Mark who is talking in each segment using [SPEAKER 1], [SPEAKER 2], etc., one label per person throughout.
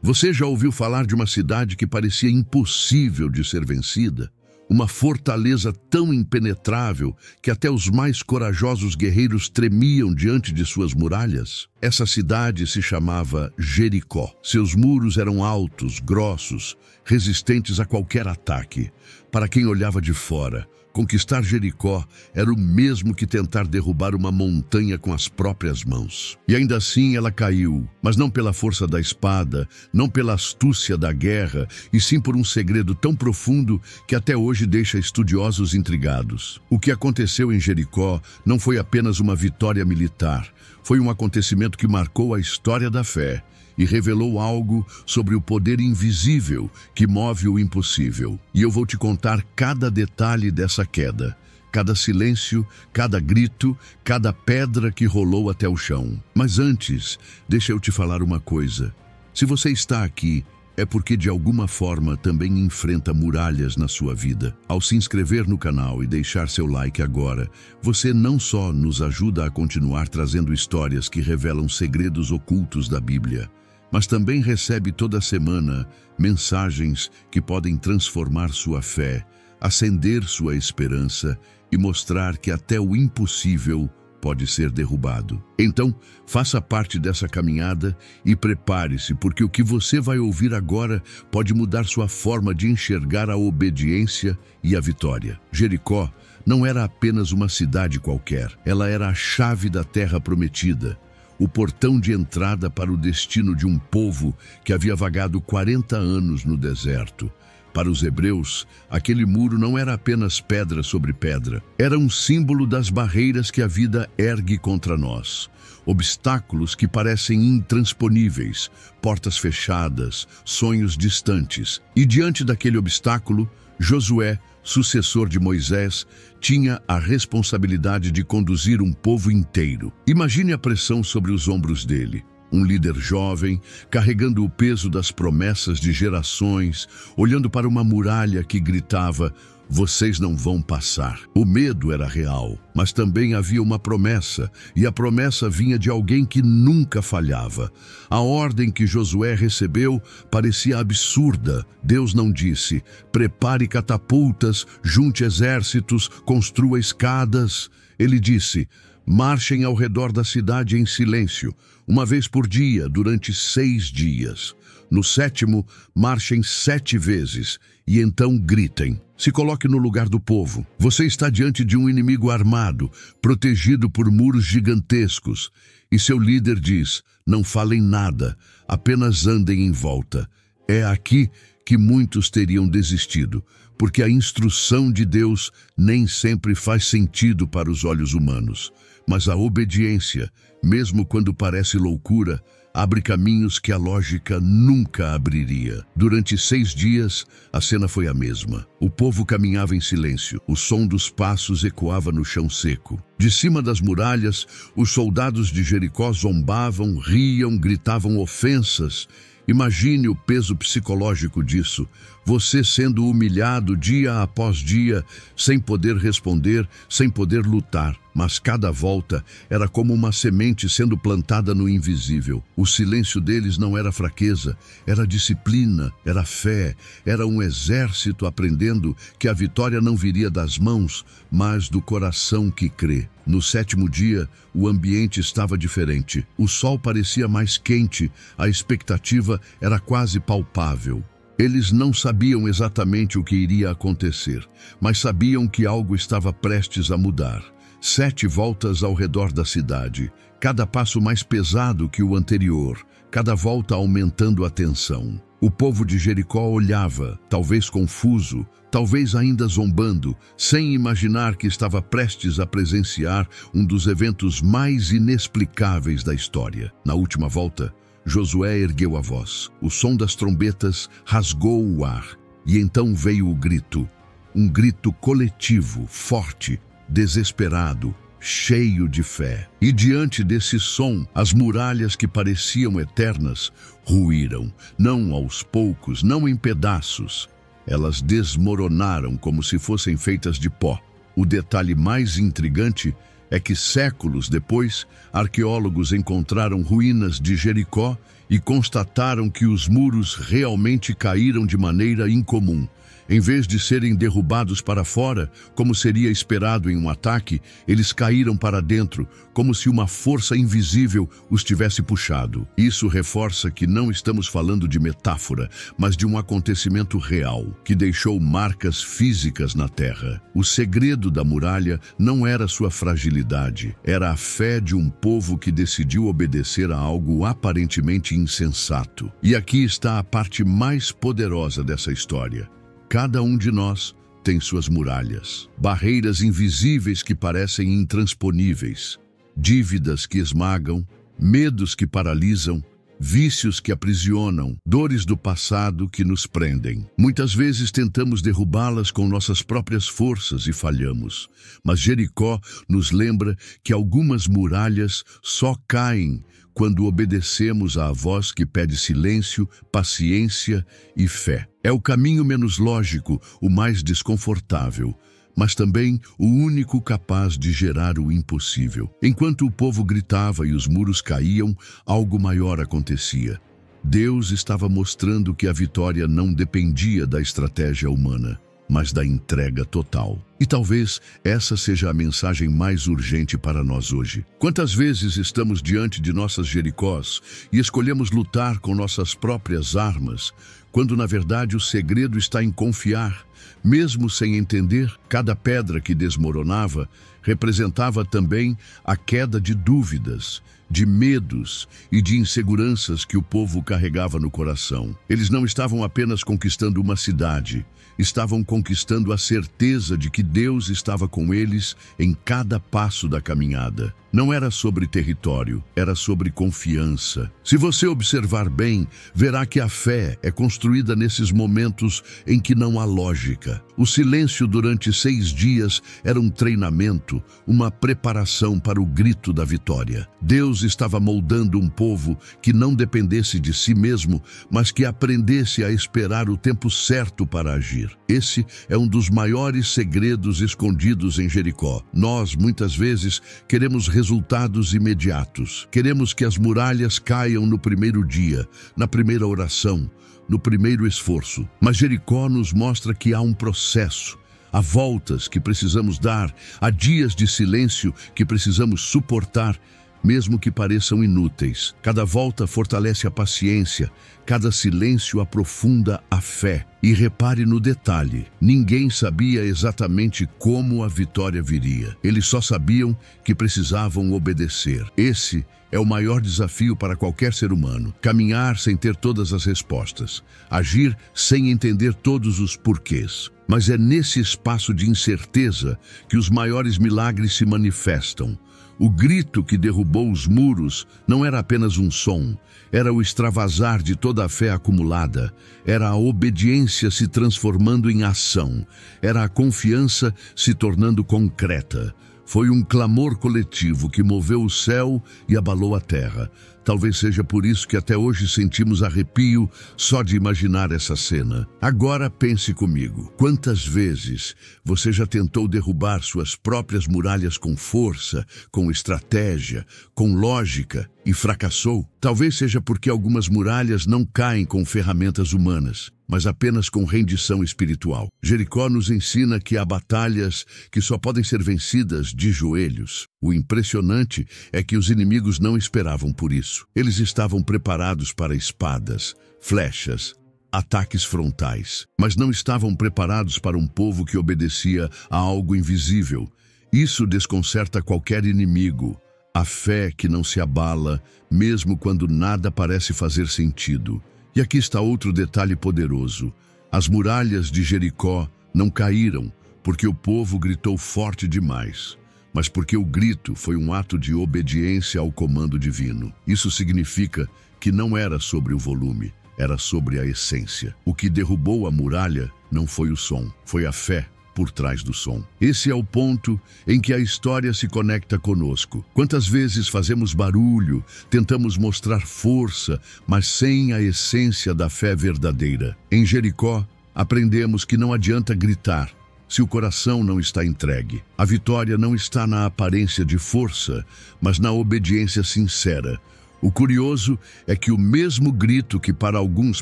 [SPEAKER 1] Você já ouviu falar de uma cidade que parecia impossível de ser vencida? Uma fortaleza tão impenetrável que até os mais corajosos guerreiros tremiam diante de suas muralhas? Essa cidade se chamava Jericó. Seus muros eram altos, grossos, resistentes a qualquer ataque. Para quem olhava de fora, conquistar Jericó era o mesmo que tentar derrubar uma montanha com as próprias mãos. E ainda assim ela caiu, mas não pela força da espada, não pela astúcia da guerra, e sim por um segredo tão profundo que até hoje deixa estudiosos intrigados. O que aconteceu em Jericó não foi apenas uma vitória militar, foi um acontecimento que marcou a história da fé e revelou algo sobre o poder invisível que move o impossível. E eu vou te contar cada detalhe dessa queda, cada silêncio, cada grito, cada pedra que rolou até o chão. Mas antes, deixa eu te falar uma coisa. Se você está aqui, é porque de alguma forma também enfrenta muralhas na sua vida. Ao se inscrever no canal e deixar seu like agora, você não só nos ajuda a continuar trazendo histórias que revelam segredos ocultos da Bíblia, mas também recebe toda semana mensagens que podem transformar sua fé, acender sua esperança e mostrar que até o impossível pode ser derrubado. Então, faça parte dessa caminhada e prepare-se, porque o que você vai ouvir agora pode mudar sua forma de enxergar a obediência e a vitória. Jericó não era apenas uma cidade qualquer, ela era a chave da terra prometida, o portão de entrada para o destino de um povo que havia vagado 40 anos no deserto. Para os hebreus, aquele muro não era apenas pedra sobre pedra, era um símbolo das barreiras que a vida ergue contra nós. Obstáculos que parecem intransponíveis, portas fechadas, sonhos distantes. E diante daquele obstáculo, Josué, sucessor de Moisés, tinha a responsabilidade de conduzir um povo inteiro. Imagine a pressão sobre os ombros dele. Um líder jovem, carregando o peso das promessas de gerações, olhando para uma muralha que gritava: "Vocês não vão passar". O medo era real, mas também havia uma promessa, e a promessa vinha de alguém que nunca falhava. A ordem que Josué recebeu parecia absurda. Deus não disse: "Prepare catapultas, junte exércitos, construa escadas". Ele disse: "Marchem ao redor da cidade em silêncio, uma vez por dia, durante 6 dias. No 7º, marchem 7 vezes, e então gritem. Se coloque no lugar do povo. Você está diante de um inimigo armado, protegido por muros gigantescos. E seu líder diz: não falem nada, apenas andem em volta. É aqui que muitos teriam desistido, porque a instrução de Deus nem sempre faz sentido para os olhos humanos. Mas a obediência, mesmo quando parece loucura, abre caminhos que a lógica nunca abriria. Durante 6 dias, a cena foi a mesma. O povo caminhava em silêncio. O som dos passos ecoava no chão seco. De cima das muralhas, os soldados de Jericó zombavam, riam, gritavam ofensas. Imagine o peso psicológico disso. Você sendo humilhado dia após dia, sem poder responder, sem poder lutar. Mas cada volta era como uma semente sendo plantada no invisível. O silêncio deles não era fraqueza, era disciplina, era fé, era um exército aprendendo que a vitória não viria das mãos, mas do coração que crê. No 7º dia, o ambiente estava diferente. O sol parecia mais quente, a expectativa era quase palpável. Eles não sabiam exatamente o que iria acontecer, mas sabiam que algo estava prestes a mudar. 7 voltas ao redor da cidade, cada passo mais pesado que o anterior, cada volta aumentando a tensão. O povo de Jericó olhava, talvez confuso, talvez ainda zombando, sem imaginar que estava prestes a presenciar um dos eventos mais inexplicáveis da história. Na última volta, Josué ergueu a voz. O som das trombetas rasgou o ar, e então veio o grito. Um grito coletivo, forte, desesperado, cheio de fé. E diante desse som, as muralhas que pareciam eternas ruíram, não aos poucos, não em pedaços. Elas desmoronaram como se fossem feitas de pó. O detalhe mais intrigante é que séculos depois, arqueólogos encontraram ruínas de Jericó e constataram que os muros realmente caíram de maneira incomum. Em vez de serem derrubados para fora, como seria esperado em um ataque, eles caíram para dentro, como se uma força invisível os tivesse puxado. Isso reforça que não estamos falando de metáfora, mas de um acontecimento real, que deixou marcas físicas na terra. O segredo da muralha não era sua fragilidade, era a fé de um povo que decidiu obedecer a algo aparentemente insensato. E aqui está a parte mais poderosa dessa história. Cada um de nós tem suas muralhas, barreiras invisíveis que parecem intransponíveis, dívidas que esmagam, medos que paralisam, vícios que aprisionam, dores do passado que nos prendem. Muitas vezes tentamos derrubá-las com nossas próprias forças e falhamos, mas Jericó nos lembra que algumas muralhas só caem quando obedecemos à voz que pede silêncio, paciência e fé. É o caminho menos lógico, o mais desconfortável, mas também o único capaz de gerar o impossível. Enquanto o povo gritava e os muros caíam, algo maior acontecia. Deus estava mostrando que a vitória não dependia da estratégia humana, mas da entrega total. E talvez essa seja a mensagem mais urgente para nós hoje. Quantas vezes estamos diante de nossas Jericós e escolhemos lutar com nossas próprias armas, quando na verdade o segredo está em confiar, mesmo sem entender? Cada pedra que desmoronava representava também a queda de dúvidas, de medos e de inseguranças que o povo carregava no coração. Eles não estavam apenas conquistando uma cidade, estavam conquistando a certeza de que Deus estava com eles em cada passo da caminhada. Não era sobre território, era sobre confiança. Se você observar bem, verá que a fé é construída nesses momentos em que não há lógica. O silêncio durante 6 dias era um treinamento, uma preparação para o grito da vitória. Deus estava moldando um povo que não dependesse de si mesmo, mas que aprendesse a esperar o tempo certo para agir. Esse é um dos maiores segredos escondidos em Jericó. Nós, muitas vezes, queremos resultados imediatos. Queremos que as muralhas caiam no primeiro dia, na primeira oração, no primeiro esforço. Mas Jericó nos mostra que há um processo. Há voltas que precisamos dar, há dias de silêncio que precisamos suportar, mesmo que pareçam inúteis. Cada volta fortalece a paciência, cada silêncio aprofunda a fé. E repare no detalhe, ninguém sabia exatamente como a vitória viria. Eles só sabiam que precisavam obedecer. Esse é o maior desafio para qualquer ser humano. Caminhar sem ter todas as respostas. Agir sem entender todos os porquês. Mas é nesse espaço de incerteza que os maiores milagres se manifestam. O grito que derrubou os muros não era apenas um som, era o extravasar de toda a fé acumulada, era a obediência se transformando em ação, era a confiança se tornando concreta. Foi um clamor coletivo que moveu o céu e abalou a terra. Talvez seja por isso que até hoje sentimos arrepio só de imaginar essa cena. Agora pense comigo. Quantas vezes você já tentou derrubar suas próprias muralhas com força, com estratégia, com lógica e fracassou? Talvez seja porque algumas muralhas não caem com ferramentas humanas, mas apenas com rendição espiritual. Jericó nos ensina que há batalhas que só podem ser vencidas de joelhos. O impressionante é que os inimigos não esperavam por isso. Eles estavam preparados para espadas, flechas, ataques frontais, mas não estavam preparados para um povo que obedecia a algo invisível. Isso desconcerta qualquer inimigo. A fé que não se abala, mesmo quando nada parece fazer sentido. E aqui está outro detalhe poderoso. As muralhas de Jericó não caíram porque o povo gritou forte demais, mas porque o grito foi um ato de obediência ao comando divino. Isso significa que não era sobre o volume, era sobre a essência. O que derrubou a muralha não foi o som, foi a fé por trás do som. Esse é o ponto em que a história se conecta conosco. Quantas vezes fazemos barulho, tentamos mostrar força, mas sem a essência da fé verdadeira? Em Jericó, aprendemos que não adianta gritar se o coração não está entregue. A vitória não está na aparência de força, mas na obediência sincera. O curioso é que o mesmo grito que para alguns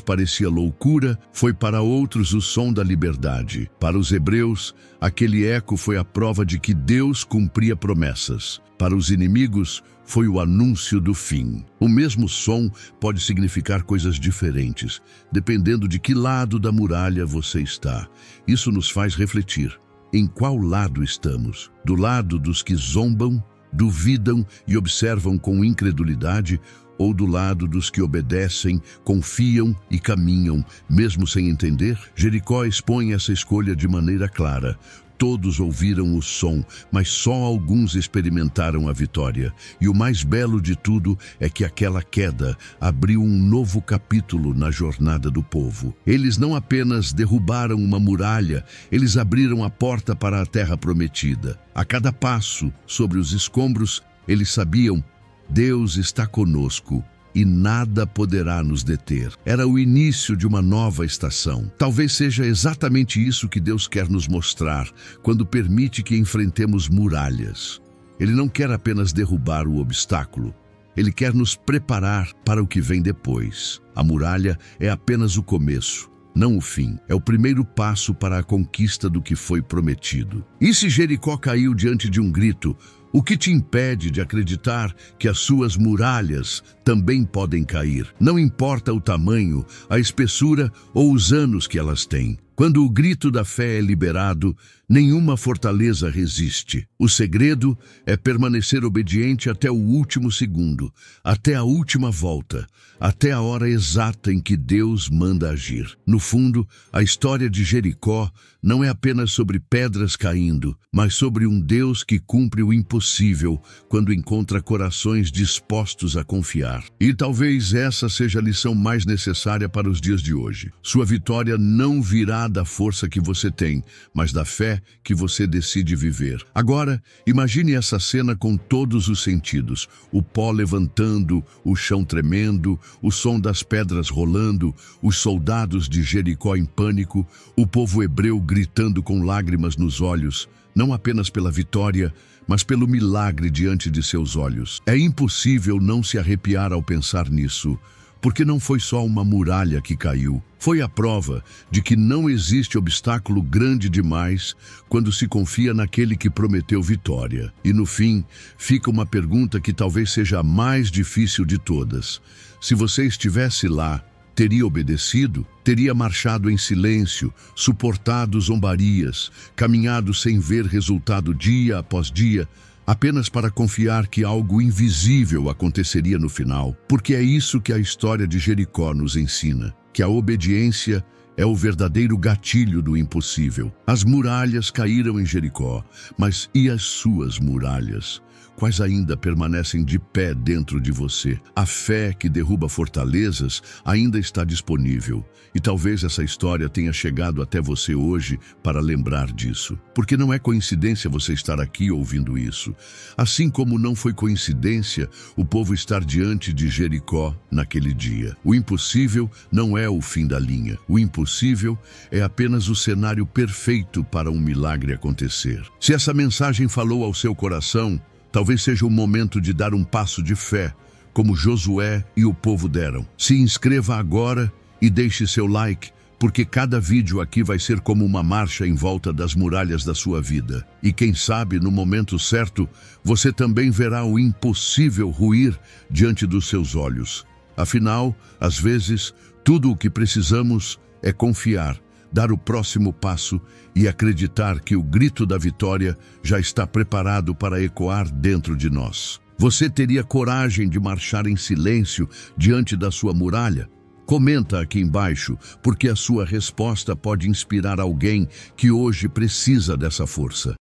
[SPEAKER 1] parecia loucura, foi para outros o som da liberdade. Para os hebreus, aquele eco foi a prova de que Deus cumpria promessas. Para os inimigos, foi o anúncio do fim. O mesmo som pode significar coisas diferentes, dependendo de que lado da muralha você está. Isso nos faz refletir. Em qual lado estamos? Do lado dos que zombam, duvidam e observam com incredulidade, ou do lado dos que obedecem, confiam e caminham, mesmo sem entender? Jericó expõe essa escolha de maneira clara. Todos ouviram o som, mas só alguns experimentaram a vitória. E o mais belo de tudo é que aquela queda abriu um novo capítulo na jornada do povo. Eles não apenas derrubaram uma muralha, eles abriram a porta para a terra prometida. A cada passo sobre os escombros, eles sabiam: Deus está conosco e nada poderá nos deter. Era o início de uma nova estação. Talvez seja exatamente isso que Deus quer nos mostrar quando permite que enfrentemos muralhas. Ele não quer apenas derrubar o obstáculo. Ele quer nos preparar para o que vem depois. A muralha é apenas o começo, não o fim. É o primeiro passo para a conquista do que foi prometido. E se Jericó caiu diante de um grito, o que te impede de acreditar que as suas muralhas também podem cair? Não importa o tamanho, a espessura ou os anos que elas têm. Quando o grito da fé é liberado, nenhuma fortaleza resiste. O segredo é permanecer obediente até o último segundo, até a última volta, até a hora exata em que Deus manda agir. No fundo, a história de Jericó não é apenas sobre pedras caindo, mas sobre um Deus que cumpre o impossível quando encontra corações dispostos a confiar. E talvez essa seja a lição mais necessária para os dias de hoje. Sua vitória não virá da força que você tem, mas da fé que você decide viver. Agora, imagine essa cena com todos os sentidos: o pó levantando, o chão tremendo, o som das pedras rolando, os soldados de Jericó em pânico, o povo hebreu gritando com lágrimas nos olhos, não apenas pela vitória, mas pelo milagre diante de seus olhos. É impossível não se arrepiar ao pensar nisso, porque não foi só uma muralha que caiu. Foi a prova de que não existe obstáculo grande demais quando se confia naquele que prometeu vitória. E no fim, fica uma pergunta que talvez seja a mais difícil de todas. Se você estivesse lá, teria obedecido? Teria marchado em silêncio, suportado zombarias, caminhado sem ver resultado dia após dia, apenas para confiar que algo invisível aconteceria no final? Porque é isso que a história de Jericó nos ensina, que a obediência é o verdadeiro gatilho do impossível. As muralhas caíram em Jericó, mas e as suas muralhas? Quais ainda permanecem de pé dentro de você? A fé que derruba fortalezas ainda está disponível. E talvez essa história tenha chegado até você hoje para lembrar disso. Porque não é coincidência você estar aqui ouvindo isso. Assim como não foi coincidência o povo estar diante de Jericó naquele dia. O impossível não é o fim da linha. O impossível é apenas o cenário perfeito para um milagre acontecer. Se essa mensagem falou ao seu coração, talvez seja o momento de dar um passo de fé, como Josué e o povo deram. Se inscreva agora e deixe seu like, porque cada vídeo aqui vai ser como uma marcha em volta das muralhas da sua vida. E quem sabe, no momento certo, você também verá o impossível ruir diante dos seus olhos. Afinal, às vezes, tudo o que precisamos é confiar, dar o próximo passo e acreditar que o grito da vitória já está preparado para ecoar dentro de nós. Você teria coragem de marchar em silêncio diante da sua muralha? Comenta aqui embaixo, porque a sua resposta pode inspirar alguém que hoje precisa dessa força.